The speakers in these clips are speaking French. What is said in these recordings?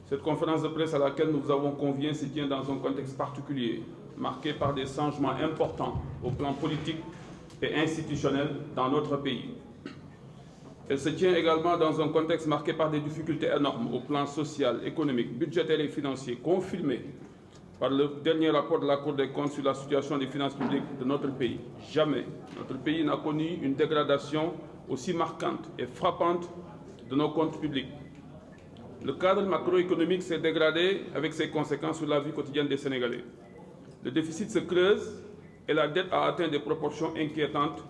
Cette conférence de presse à laquelle nous vous avons conviés se tient dans un contexte particulier, marqué par des changements importants au plan politique et institutionnel dans notre pays. Elle se tient également dans un contexte marqué par des difficultés énormes au plan social, économique, budgétaire et financier, confirmées par le dernier rapport de la Cour des comptes sur la situation des finances publiques de notre pays. Jamais notre pays n'a connu une dégradation aussi marquante et frappante de nos comptes publics. Le cadre macroéconomique s'est dégradé avec ses conséquences sur la vie quotidienne des Sénégalais. Le déficit se creuse et la dette a atteint des proportions inquiétantes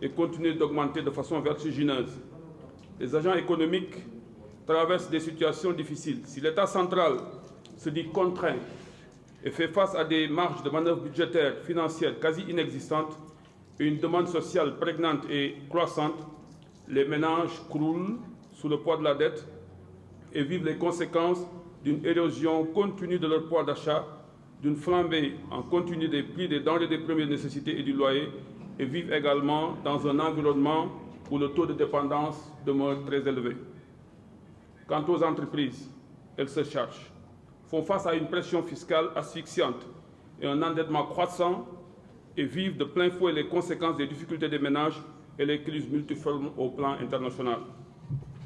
et continue d'augmenter de façon vertigineuse. Les agents économiques traversent des situations difficiles. Si l'État central se dit contraint et fait face à des marges de manœuvre budgétaires, financières quasi inexistantes et une demande sociale prégnante et croissante, les ménages croulent sous le poids de la dette et vivent les conséquences d'une érosion continue de leur pouvoir d'achat, d'une flambée en continu des prix des denrées de première nécessité et du loyer, et vivent également dans un environnement où le taux de dépendance demeure très élevé. Quant aux entreprises, elles se cherchent, font face à une pression fiscale asphyxiante et un endettement croissant et vivent de plein fouet les conséquences des difficultés des ménages et les crises multiformes au plan international.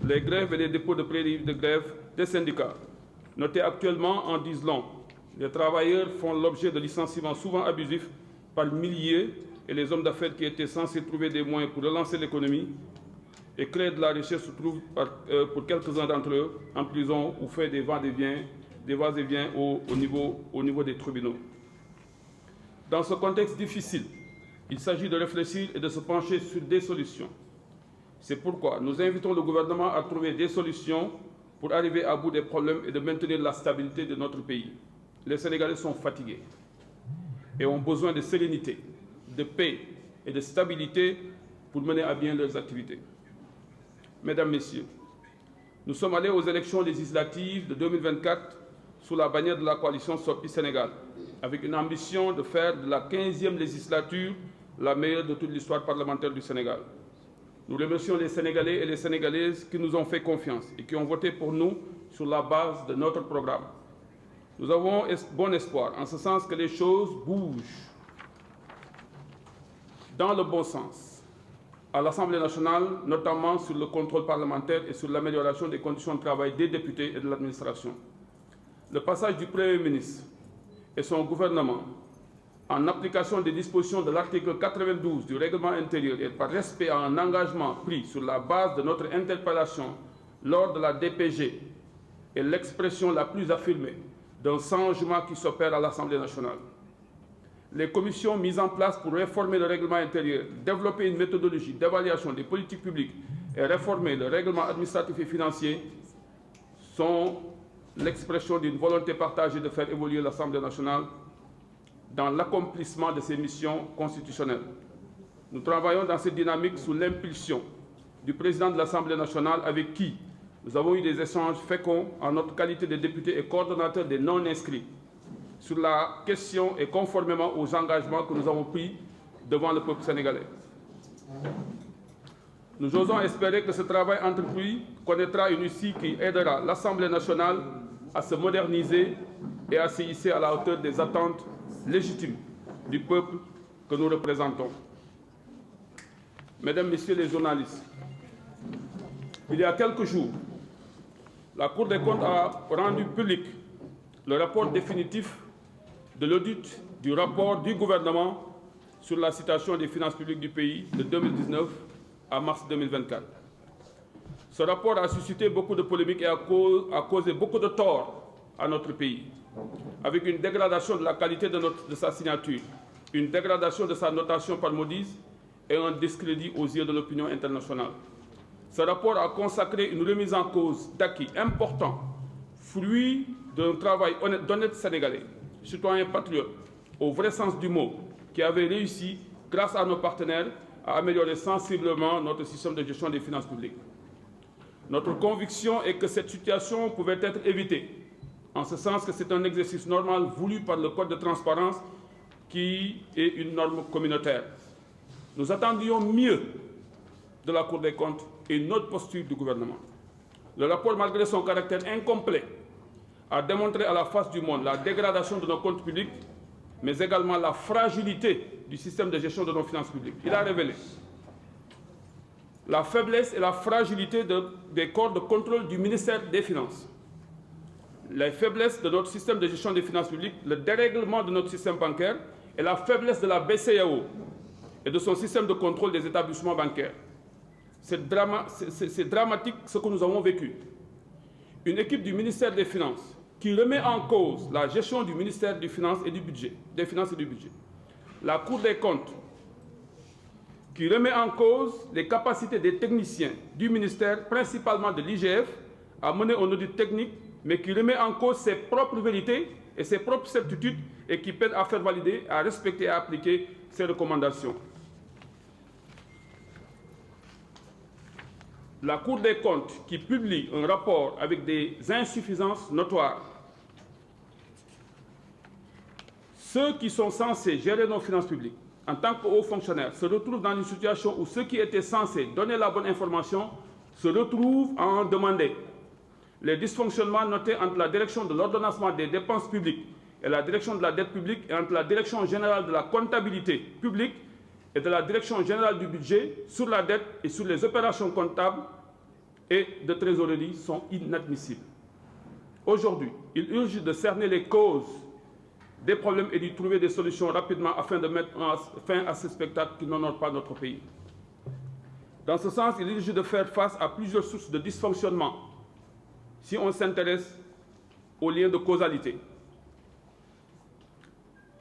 Les grèves et les dépôts de préavis de grève des syndicats, notés actuellement, en disent long. Les travailleurs font l'objet de licenciements souvent abusifs par milliers et les hommes d'affaires qui étaient censés trouver des moyens pour relancer l'économie et créer de la richesse se trouvent pour quelques-uns d'entre eux en prison ou fait des va-et-vient au niveau des tribunaux. Dans ce contexte difficile, il s'agit de réfléchir et de se pencher sur des solutions. C'est pourquoi nous invitons le gouvernement à trouver des solutions pour arriver à bout des problèmes et de maintenir la stabilité de notre pays. Les Sénégalais sont fatigués et ont besoin de sérénité, de paix et de stabilité pour mener à bien leurs activités. Mesdames, Messieurs, nous sommes allés aux élections législatives de 2024 sous la bannière de la coalition Sopi Sénégal, avec une ambition de faire de la 15e législature la meilleure de toute l'histoire parlementaire du Sénégal. Nous remercions les Sénégalais et les Sénégalaises qui nous ont fait confiance et qui ont voté pour nous sur la base de notre programme. Nous avons bon espoir, en ce sens que les choses bougent dans le bon sens à l'Assemblée nationale, notamment sur le contrôle parlementaire et sur l'amélioration des conditions de travail des députés et de l'administration. Le passage du Premier ministre et son gouvernement, en application des dispositions de l'article 92 du règlement intérieur et par respect à un engagement pris sur la base de notre interpellation lors de la DPG, est l'expression la plus affirmée d'un changement qui s'opère à l'Assemblée nationale. Les commissions mises en place pour réformer le règlement intérieur, développer une méthodologie d'évaluation des politiques publiques et réformer le règlement administratif et financier sont l'expression d'une volonté partagée de faire évoluer l'Assemblée nationale dans l'accomplissement de ses missions constitutionnelles. Nous travaillons dans cette dynamique sous l'impulsion du président de l'Assemblée nationale avec qui nous avons eu des échanges féconds en notre qualité de député et coordonnateur des non-inscrits sur la question et conformément aux engagements que nous avons pris devant le peuple sénégalais. Nous osons espérer que ce travail entrepris connaîtra une issue qui aidera l'Assemblée nationale à se moderniser et à se hisser à la hauteur des attentes légitimes du peuple que nous représentons. Mesdames, Messieurs les journalistes, il y a quelques jours, la Cour des comptes a rendu public le rapport définitif de l'audit du rapport du gouvernement sur la situation des finances publiques du pays de 2019 à mars 2024. Ce rapport a suscité beaucoup de polémiques et a causé beaucoup de tort à notre pays, avec une dégradation de la qualité de sa signature, une dégradation de sa notation par Moody's et un discrédit aux yeux de l'opinion internationale. Ce rapport a consacré une remise en cause d'acquis importants, fruit d'un travail d'honnêtes Sénégalais, citoyens patriotes, au vrai sens du mot, qui avaient réussi, grâce à nos partenaires, à améliorer sensiblement notre système de gestion des finances publiques. Notre conviction est que cette situation pouvait être évitée, en ce sens que c'est un exercice normal voulu par le Code de transparence qui est une norme communautaire. Nous attendions mieux de la Cour des comptes et une autre posture du gouvernement. Le rapport, malgré son caractère incomplet, a démontré à la face du monde la dégradation de nos comptes publics, mais également la fragilité du système de gestion de nos finances publiques. Il a révélé la faiblesse et la fragilité des corps de contrôle du ministère des Finances, les faiblesses de notre système de gestion des finances publiques, le dérèglement de notre système bancaire et la faiblesse de la BCEAO et de son système de contrôle des établissements bancaires. C'est dramatique ce que nous avons vécu. Une équipe du ministère des Finances qui remet en cause la gestion du ministère des Finances et du Budget, La Cour des comptes qui remet en cause les capacités des techniciens du ministère, principalement de l'IGF, à mener un audit technique, mais qui remet en cause ses propres vérités et ses propres certitudes et qui peine à faire valider, à respecter et à appliquer ses recommandations. La Cour des comptes qui publie un rapport avec des insuffisances notoires. Ceux qui sont censés gérer nos finances publiques en tant que hauts fonctionnaires se retrouvent dans une situation où ceux qui étaient censés donner la bonne information se retrouvent à en demander. Les dysfonctionnements notés entre la direction de l'ordonnancement des dépenses publiques et la direction de la dette publique et entre la direction générale de la comptabilité publique et de la direction générale du budget sur la dette et sur les opérations comptables et de trésorerie sont inadmissibles. Aujourd'hui, il urge de cerner les causes des problèmes et d'y trouver des solutions rapidement afin de mettre fin à ce spectacle qui n'honore pas notre pays. Dans ce sens, il urge de faire face à plusieurs sources de dysfonctionnement si on s'intéresse aux liens de causalité.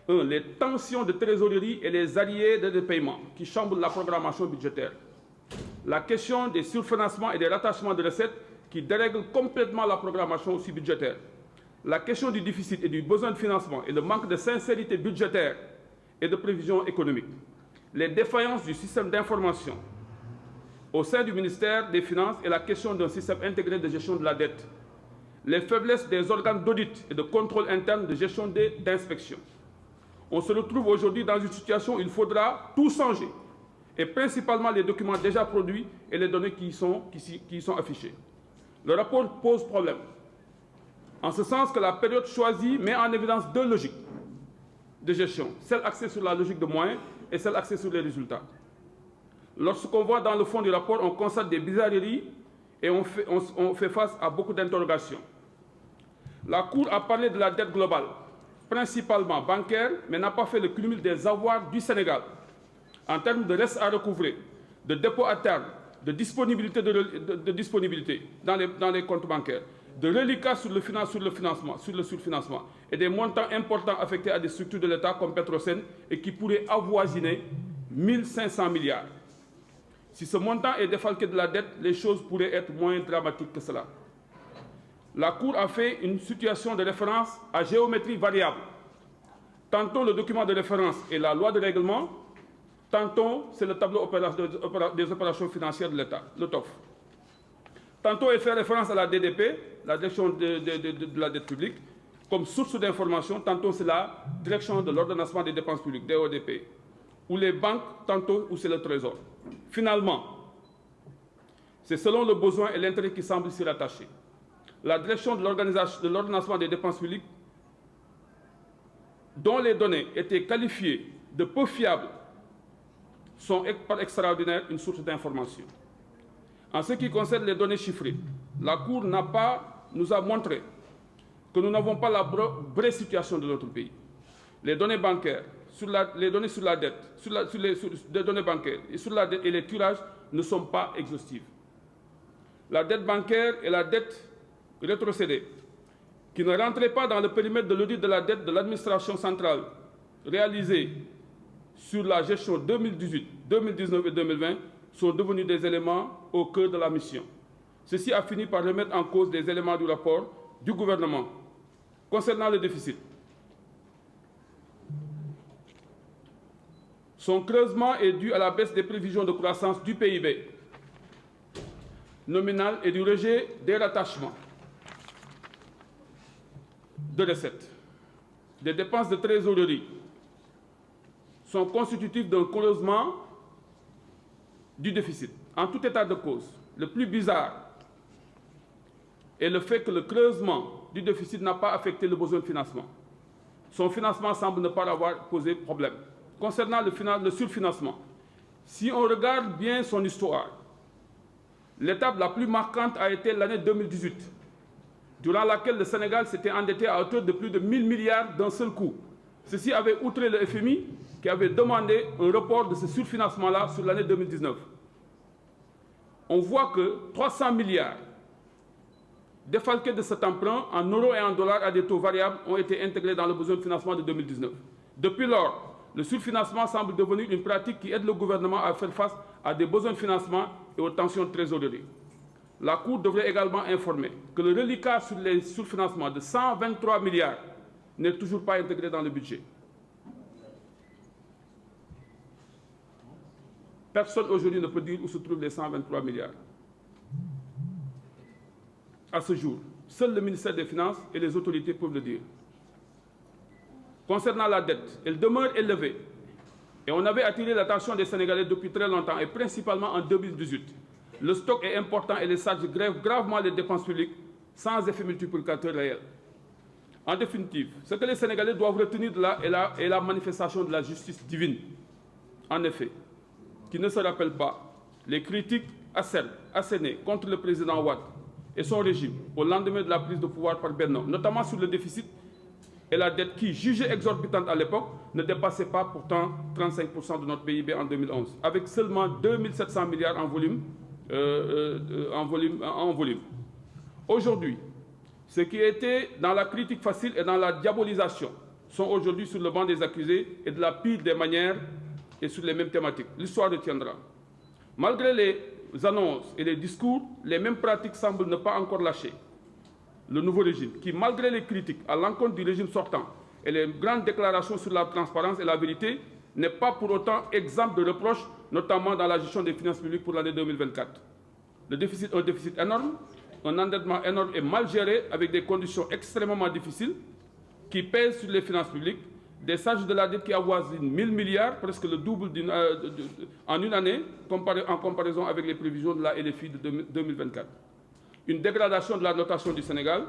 1. Les tensions de trésorerie et les arriérés de paiement qui chamboulent la programmation budgétaire. La question des surfinancements et des rattachements de recettes qui dérèglent complètement la programmation aussi budgétaire. La question du déficit et du besoin de financement et le manque de sincérité budgétaire et de prévision économique. Les défaillances du système d'information au sein du ministère des Finances et la question d'un système intégré de gestion de la dette. Les faiblesses des organes d'audit et de contrôle interne de gestion d'inspection. On se retrouve aujourd'hui dans une situation où il faudra tout changer, et principalement les documents déjà produits et les données qui y sont affichées. Le rapport pose problème, en ce sens que la période choisie met en évidence deux logiques de gestion, celle axée sur la logique de moyens et celle axée sur les résultats. Lorsqu'on voit dans le fond du rapport, on constate des bizarreries et on fait face à beaucoup d'interrogations. La Cour a parlé de la dette globale, principalement bancaire, mais n'a pas fait le cumul des avoirs du Sénégal en termes de reste à recouvrer, de dépôt à terme, de disponibilité, dans les comptes bancaires, de reliquats sur le surfinancement et des montants importants affectés à des structures de l'État comme Petrosen et qui pourraient avoisiner 1500 milliards. Si ce montant est défalqué de la dette, les choses pourraient être moins dramatiques que cela. La Cour a fait une situation de référence à géométrie variable. Tantôt le document de référence est la loi de règlement, tantôt c'est le tableau des opérations financières de l'État, le TOF. Tantôt elle fait référence à la DDP, la direction de la dette publique, comme source d'information, tantôt c'est la direction de l'ordonnancement des dépenses publiques, DODP, ou les banques, tantôt où c'est le Trésor. Finalement, c'est selon le besoin et l'intérêt qui semblent s'y rattacher. La direction de l'ordonnancement des dépenses publiques, dont les données étaient qualifiées de peu fiables, sont par extraordinaire une source d'information. En ce qui concerne les données chiffrées, la Cour nous a montré que nous n'avons pas la vraie situation de notre pays. Les données bancaires, les données sur la dette, les données bancaires et les tirages ne sont pas exhaustives. La dette bancaire et la dette rétrocédée, qui ne rentraient pas dans le périmètre de l'audit de la dette de l'administration centrale réalisé sur la gestion 2018, 2019 et 2020, sont devenus des éléments au cœur de la mission. Ceci a fini par remettre en cause des éléments du rapport du gouvernement concernant le déficit. Son creusement est dû à la baisse des prévisions de croissance du PIB nominal et du rejet des rattachements de recettes. Des dépenses de trésorerie sont constitutives d'un creusement du déficit. En tout état de cause, le plus bizarre est le fait que le creusement du déficit n'a pas affecté le besoin de financement. Son financement semble ne pas avoir posé problème. Concernant le surfinancement, si on regarde bien son histoire, l'étape la plus marquante a été l'année 2018, durant laquelle le Sénégal s'était endetté à hauteur de plus de 1000 milliards d'un seul coup. Ceci avait outré le FMI qui avait demandé un report de ce surfinancement-là sur l'année 2019. On voit que 300 milliards défalqués de cet emprunt en euros et en dollars à des taux variables ont été intégrés dans le besoin de financement de 2019. Depuis lors, le surfinancement semble devenir une pratique qui aide le gouvernement à faire face à des besoins de financement et aux tensions de trésorerie. La Cour devrait également informer que le reliquat sur les surfinancements de 123 milliards n'est toujours pas intégré dans le budget. Personne aujourd'hui ne peut dire où se trouvent les 123 milliards. À ce jour, seul le ministère des Finances et les autorités peuvent le dire. Concernant la dette, elle demeure élevée. Et on avait attiré l'attention des Sénégalais depuis très longtemps, et principalement en 2018. Le stock est important et les charges grèvent gravement les dépenses publiques sans effet multiplicateur réel. En définitive, ce que les Sénégalais doivent retenir de là est la manifestation de la justice divine. En effet, qui ne se rappelle pas les critiques assénées contre le président Wade et son régime au lendemain de la prise de pouvoir par Benno, notamment sur le déficit et la dette qui, jugée exorbitante à l'époque, ne dépassait pas pourtant 35% de notre PIB en 2011, avec seulement 2700 milliards en volume. Aujourd'hui, ceux qui étaient dans la critique facile et dans la diabolisation sont aujourd'hui sur le banc des accusés et de la pire des manières et sur les mêmes thématiques. L'histoire retiendra. Malgré les annonces et les discours, les mêmes pratiques semblent ne pas encore lâcher. Le nouveau régime, qui malgré les critiques à l'encontre du régime sortant et les grandes déclarations sur la transparence et la vérité, n'est pas pour autant exempt de reproches, notamment dans la gestion des finances publiques pour l'année 2024. Un déficit énorme, un endettement énorme et mal géré avec des conditions extrêmement difficiles qui pèsent sur les finances publiques, des charges de la dette qui avoisinent 1000 milliards, presque le double en une année, en comparaison avec les prévisions de la LFI de 2024. Une dégradation de la notation du Sénégal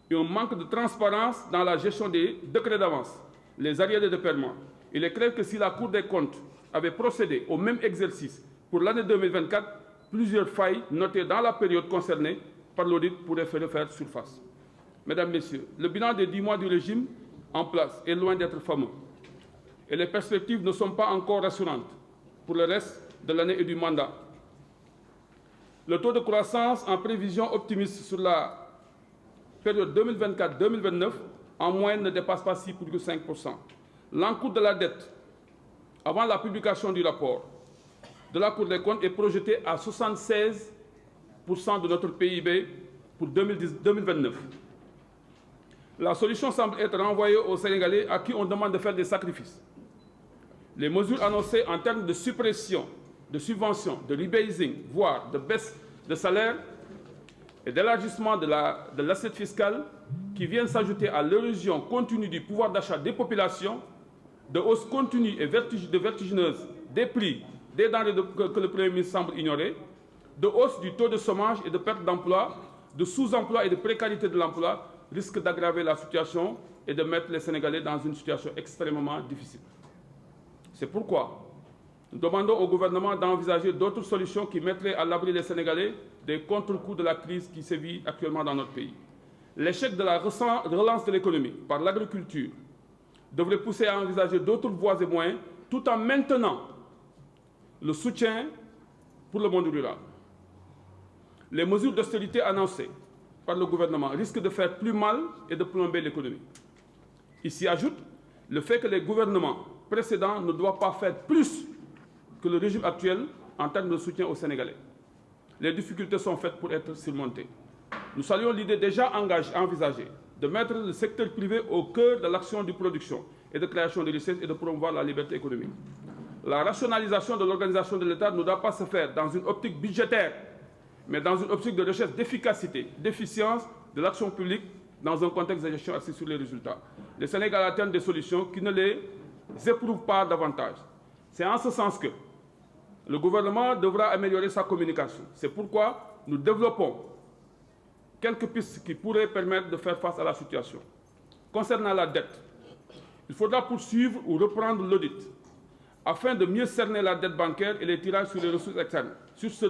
et un manque de transparence dans la gestion des décrets d'avance, les arriérés de paiement. Il est clair que si la Cour des comptes avait procédé au même exercice pour l'année 2024, plusieurs failles notées dans la période concernée par l'audit pourraient faire surface. Mesdames, Messieurs, le bilan des 10 mois du régime en place est loin d'être fameux. Et les perspectives ne sont pas encore rassurantes pour le reste de l'année et du mandat. Le taux de croissance en prévision optimiste sur la période 2024-2029 en moyenne ne dépasse pas 6,5%. L'encours de la dette avant la publication du rapport de la Cour des comptes est projeté à 76% de notre PIB pour 2029. La solution semble être renvoyée aux Sénégalais à qui on demande de faire des sacrifices. Les mesures annoncées en termes de suppression, de subventions, de rebasing, voire de baisse de salaire et d'élargissement de l'assiette fiscale qui viennent s'ajouter à l'érosion continue du pouvoir d'achat des populations, de hausse continue et vertigineuse des prix des denrées que le Premier ministre semble ignorer, de hausse du taux de chômage et de perte d'emploi, de sous-emploi et de précarité de l'emploi, risque d'aggraver la situation et de mettre les Sénégalais dans une situation extrêmement difficile. C'est pourquoi nous demandons au gouvernement d'envisager d'autres solutions qui mettraient à l'abri les Sénégalais des contre-coups de la crise qui sévit actuellement dans notre pays. L'échec de la relance de l'économie par l'agriculture devrait pousser à envisager d'autres voies et moyens tout en maintenant le soutien pour le monde rural. Les mesures d'austérité annoncées par le gouvernement risquent de faire plus mal et de plomber l'économie. Il s'y ajoute le fait que les gouvernements précédents ne doivent pas faire plus que le régime actuel en termes de soutien aux Sénégalais. Les difficultés sont faites pour être surmontées. Nous saluons l'idée déjà envisagée de mettre le secteur privé au cœur de l'action de production et de création de richesses et de promouvoir la liberté économique. La rationalisation de l'organisation de l'État ne doit pas se faire dans une optique budgétaire, mais dans une optique de recherche d'efficacité, d'efficience de l'action publique dans un contexte de gestion axé sur les résultats. Le Sénégal attend des solutions qui ne les éprouvent pas davantage. C'est en ce sens que le gouvernement devra améliorer sa communication. C'est pourquoi nous développons quelques pistes qui pourraient permettre de faire face à la situation. Concernant la dette, il faudra poursuivre ou reprendre l'audit afin de mieux cerner la dette bancaire et les tirages sur les ressources externes. Sur ce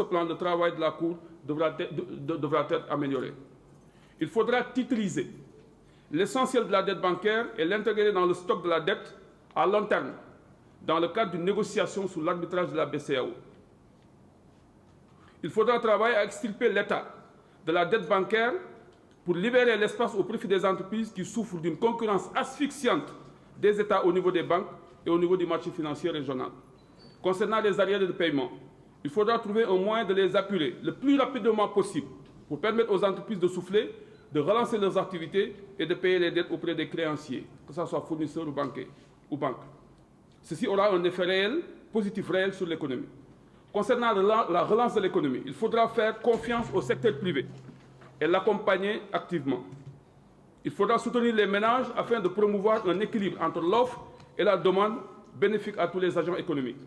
plan, le travail de la Cour devra être amélioré. Il faudra titriser l'essentiel de la dette bancaire et l'intégrer dans le stock de la dette à long terme, dans le cadre d'une négociation sous l'arbitrage de la BCEAO. Il faudra travailler à extirper l'État de la dette bancaire pour libérer l'espace au profit des entreprises qui souffrent d'une concurrence asphyxiante des États au niveau des banques et au niveau du marché financier régional. Concernant les arriérés de paiement, il faudra trouver un moyen de les apurer le plus rapidement possible pour permettre aux entreprises de souffler, de relancer leurs activités et de payer les dettes auprès des créanciers, que ce soit fournisseurs ou banques. Ceci aura un effet réel, positif réel sur l'économie. Concernant la relance de l'économie, il faudra faire confiance au secteur privé et l'accompagner activement. Il faudra soutenir les ménages afin de promouvoir un équilibre entre l'offre et la demande bénéfique à tous les agents économiques.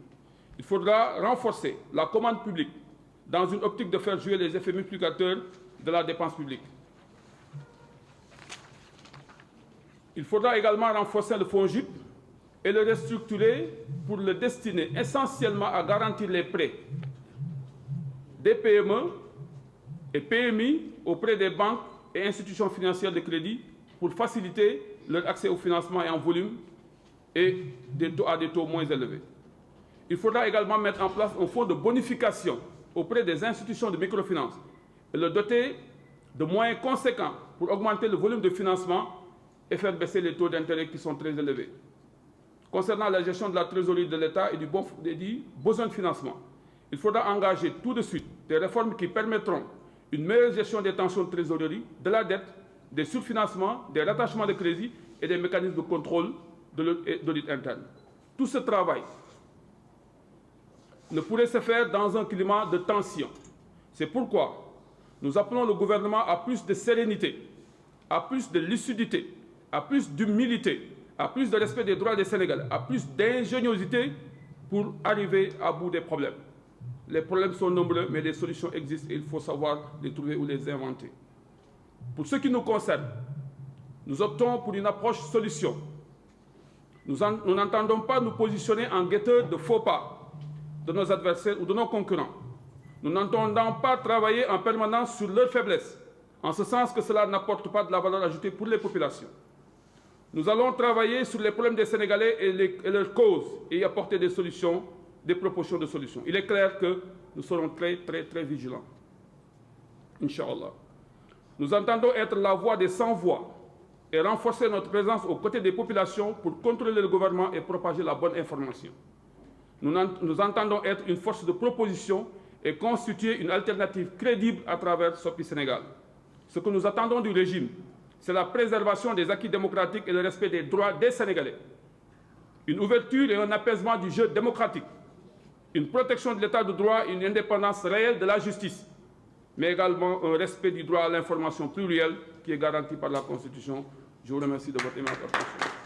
Il faudra renforcer la commande publique dans une optique de faire jouer les effets multiplicateurs de la dépense publique. Il faudra également renforcer le FONGIP et le restructurer pour le destiner essentiellement à garantir les prêts des PME et PMI auprès des banques et institutions financières de crédit pour faciliter leur accès au financement et en volume et à des taux moins élevés. Il faudra également mettre en place un fonds de bonification auprès des institutions de microfinance et le doter de moyens conséquents pour augmenter le volume de financement et faire baisser les taux d'intérêt qui sont très élevés. Concernant la gestion de la trésorerie de l'État et du besoin de financement, il faudra engager tout de suite des réformes qui permettront une meilleure gestion des tensions de trésorerie, de la dette, des surfinancements, des rattachements de crédit et des mécanismes de contrôle et d'audit interne. Tout ce travail ne pourrait se faire dans un climat de tension. C'est pourquoi nous appelons le gouvernement à plus de sérénité, à plus de lucidité, à plus d'humilité, à plus de respect des droits des Sénégalais, à plus d'ingéniosité pour arriver à bout des problèmes. Les problèmes sont nombreux, mais les solutions existent et il faut savoir les trouver ou les inventer. Pour ce qui nous concerne, nous optons pour une approche solution. Nous n'entendons pas nous positionner en guetteur de faux pas de nos adversaires ou de nos concurrents. Nous n'entendons pas travailler en permanence sur leurs faiblesses, en ce sens que cela n'apporte pas de la valeur ajoutée pour les populations. Nous allons travailler sur les problèmes des Sénégalais et leurs causes et y apporter des solutions, des propositions de solutions. Il est clair que nous serons très vigilants. Inch'Allah. Nous entendons être la voix des sans-voix et renforcer notre présence aux côtés des populations pour contrôler le gouvernement et propager la bonne information. Nous entendons être une force de proposition et constituer une alternative crédible à travers SOPI Sénégal. Ce que nous attendons du régime, c'est la préservation des acquis démocratiques et le respect des droits des Sénégalais. Une ouverture et un apaisement du jeu démocratique. Une protection de l'état de droit et une indépendance réelle de la justice. Mais également un respect du droit à l'information plurielle qui est garanti par la Constitution. Je vous remercie de votre aimable attention.